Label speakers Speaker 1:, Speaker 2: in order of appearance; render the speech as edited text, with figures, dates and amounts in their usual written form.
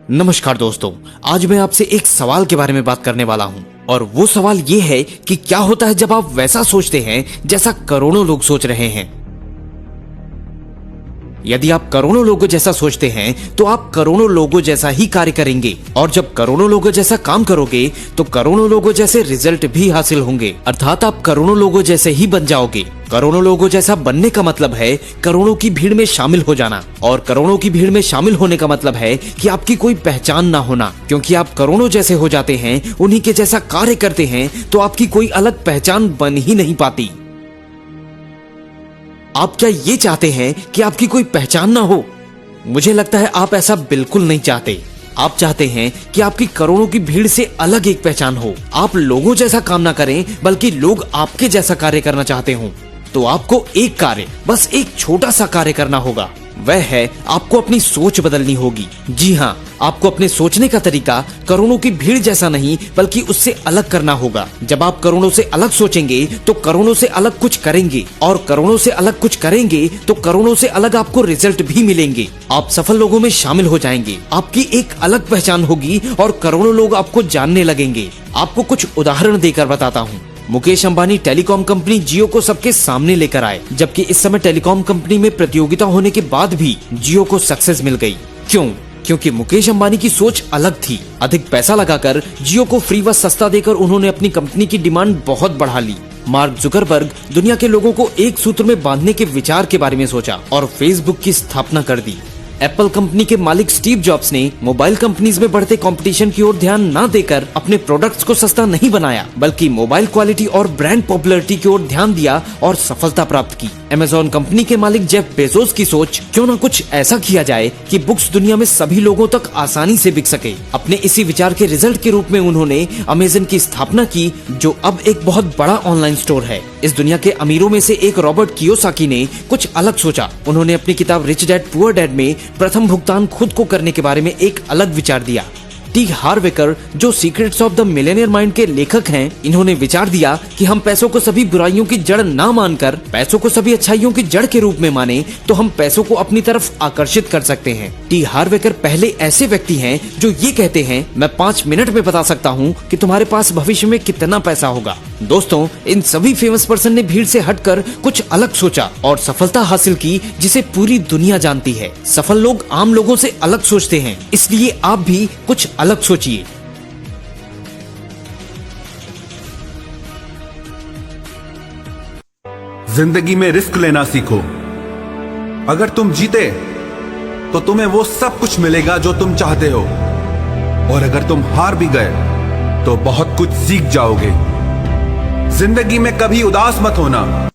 Speaker 1: नमस्कार दोस्तों, आज मैं आपसे एक सवाल के बारे में बात करने वाला हूं और वो सवाल ये है कि क्या होता है जब आप वैसा सोचते हैं जैसा करोड़ों लोग सोच रहे हैं। यदि आप करोड़ों लोगों जैसा सोचते हैं तो आप करोड़ों लोगों जैसा ही कार्य करेंगे और जब करोड़ों लोगों जैसा काम करोगे तो करोड़ों लोगों जैसे रिजल्ट भी हासिल होंगे, अर्थात आप करोड़ों लोगों जैसे ही बन जाओगे। करोड़ों लोगों जैसा बनने का मतलब है करोड़ों की भीड़ में शामिल हो जाना, और करोड़ों की भीड़ में शामिल होने का मतलब है कि आपकी कोई पहचान ना होना, क्योंकि आप करोड़ों जैसे हो जाते हैं, उन्हीं के जैसा कार्य करते हैं तो आपकी कोई अलग पहचान बन ही नहीं पाती। आप क्या ये चाहते हैं कि आपकी कोई पहचान ना हो? मुझे लगता है आप ऐसा बिल्कुल नहीं चाहते। आप चाहते हैं कि आपकी करोड़ों की भीड़ से अलग एक पहचान हो। आप लोगों जैसा काम ना करें बल्कि लोग आपके जैसा कार्य करना चाहते हो। तो आपको एक कार्य, बस एक छोटा सा कार्य करना होगा। वह है आपको अपनी सोच बदलनी होगी। जी हाँ, आपको अपने सोचने का तरीका करोड़ों की भीड़ जैसा नहीं बल्कि उससे अलग करना होगा। जब आप करोड़ों से अलग सोचेंगे तो करोड़ों से अलग कुछ करेंगे, और करोड़ों से अलग कुछ करेंगे तो करोड़ों से अलग आपको रिजल्ट भी मिलेंगे। आप सफल लोगों में शामिल हो जाएंगे, आपकी एक अलग पहचान होगी और करोड़ों लोग आपको जानने लगेंगे। आपको कुछ उदाहरण देकर बताता हूँ। मुकेश अंबानी टेलीकॉम कंपनी जियो को सबके सामने लेकर आए, जबकि इस समय टेलीकॉम कंपनी में प्रतियोगिता होने के बाद भी जियो को सक्सेस मिल गई। क्यों? क्योंकि मुकेश अंबानी की सोच अलग थी। अधिक पैसा लगाकर जियो को फ्री व सस्ता देकर उन्होंने अपनी कंपनी की डिमांड बहुत बढ़ा ली। मार्क जुकरबर्ग दुनिया के लोगों को एक सूत्र में बांधने के विचार के बारे में सोचा और फेसबुक की स्थापना कर दी। एप्पल कंपनी के मालिक स्टीव जॉब्स ने मोबाइल कंपनीज में बढ़ते कंपटीशन की ओर ध्यान न देकर अपने प्रोडक्ट्स को सस्ता नहीं बनाया, बल्कि मोबाइल क्वालिटी और ब्रांड पॉपुलैरिटी की ओर ध्यान दिया और सफलता प्राप्त की। अमेज़न कंपनी के मालिक जेफ बेजोस की सोच, क्यों न कुछ ऐसा किया जाए कि बुक्स दुनिया में सभी लोगों तक आसानी से बिक सके। अपने इसी विचार के रिजल्ट के रूप में उन्होंने अमेज़न की स्थापना की, जो अब एक बहुत बड़ा ऑनलाइन स्टोर है। इस दुनिया के अमीरों में से एक रॉबर्ट कियोसाकी ने कुछ अलग सोचा। उन्होंने अपनी किताब रिच डैड पुअर डैड में प्रथम भुगतान खुद को करने के बारे में एक अलग विचार दिया। टी हार्वेकर, जो secrets of the Millionaire mind के लेखक हैं, इन्होंने विचार दिया कि हम पैसों को सभी बुराइयों की जड़ ना मानकर पैसों को सभी अच्छाइयों की जड़ के रूप में माने तो हम पैसों को अपनी तरफ आकर्षित कर सकते हैं। टी हार्वेकर पहले ऐसे व्यक्ति हैं जो ये कहते हैं, मैं 5 मिनट में बता सकता हूँ कि तुम्हारे पास भविष्य में कितना पैसा होगा। दोस्तों, इन सभी फेमस पर्सन ने भीड़ से हटकर कुछ अलग सोचा और सफलता हासिल की, जिसे पूरी दुनिया जानती है। सफल लोग आम लोगों से अलग सोचते हैं, इसलिए आप भी कुछ अलग सोचिए।
Speaker 2: जिंदगी में रिस्क लेना सीखो। अगर तुम जीते तो तुम्हें वो सब कुछ मिलेगा जो तुम चाहते हो, और अगर तुम हार भी गए तो बहुत कुछ सीख जाओगे। जिंदगी में कभी उदास मत होना।